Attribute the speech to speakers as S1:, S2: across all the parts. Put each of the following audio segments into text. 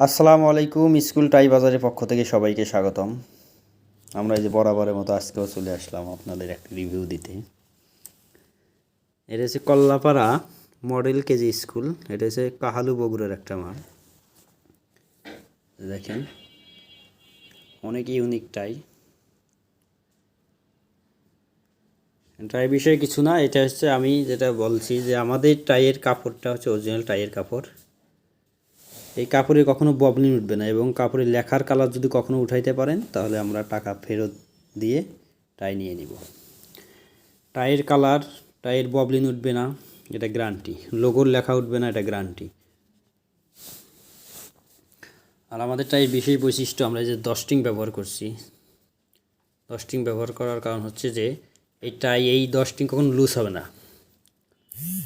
S1: আসসালামু আলাইকুম। স্কুল টাই বাজারের পক্ষ থেকে সবাইকে স্বাগতম। আমরা এই যে বরাবরের মতো আজকেও চলে আসলাম আপনাদের একটা রিভিউ দিতে। এটা হচ্ছে কল্লাপাড়া মডেল কেজি স্কুল। এটা হচ্ছে কাহালু বগুড়ার একটা মাঠ। দেখেন অনেক ইউনিক টাই। টাই বিষয়ে কিছু না, এটা হচ্ছে আমি যেটা বলছি যে আমাদের টাইয়ের কাপড়টা হচ্ছে অরিজিনাল টাইয়ের কাপড়। এই কাপড়ে কখনো ববলিন উঠবে না এবং কাপড়ের লেখার কালার যদি কখনো উঠাইতে পারেন তাহলে আমরা টাকা ফেরত দিয়ে টাই নিয়ে নিব। টাইয়ের কালার, টাইয়ের ববলিন উঠবে না, এটা গ্যারান্টি। লোগোর লেখা উঠবে না, এটা গ্যারান্টি। আর আমাদের টাইয়ের বিশেষ বৈশিষ্ট্য, আমরা যে ডস্টিং ব্যবহার করছি। ডস্টিং ব্যবহার করার কারণ হচ্ছে যে এই টাই, এই ডস্টিং কখনো লুজ হবে না।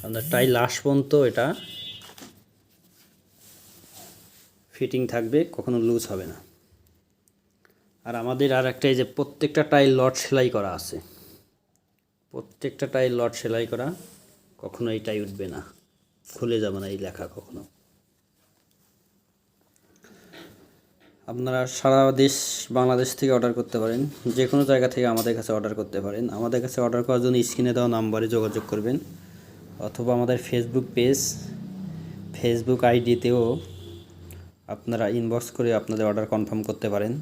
S1: আমাদের টাই লাস্ট পর্যন্ত এটা ফিটিং থাকবে, কখনো লুজ হবে না। আর আমাদের আর একটা, এই যে প্রত্যেকটা টাই লট সেলাই করা আছে। প্রত্যেকটা টাই লট সেলাই করা, কখনো এই টাই উঠবে না, খুলে যাবে না এই লেখা কখনো। আপনারা সারা দেশ বাংলাদেশ থেকে অর্ডার করতে পারেন, যে কোনো জায়গা থেকে আমাদের কাছে অর্ডার করতে পারেন। আমাদের কাছে অর্ডার করার জন্য স্ক্রিনে দেওয়া নাম্বারে যোগাযোগ করবেন, অথবা আমাদের ফেসবুক পেজ, ফেসবুক আইডিতেও আপনারা ইনবক্স করে আপনাদের অর্ডার কনফার্ম করতে পারেন।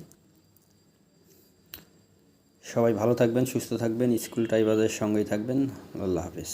S1: সবাই ভালো থাকবেন, সুস্থ থাকবেন, স্কুল টাই বাজারের সঙ্গেই থাকবেন। আল্লাহ হাফেজ।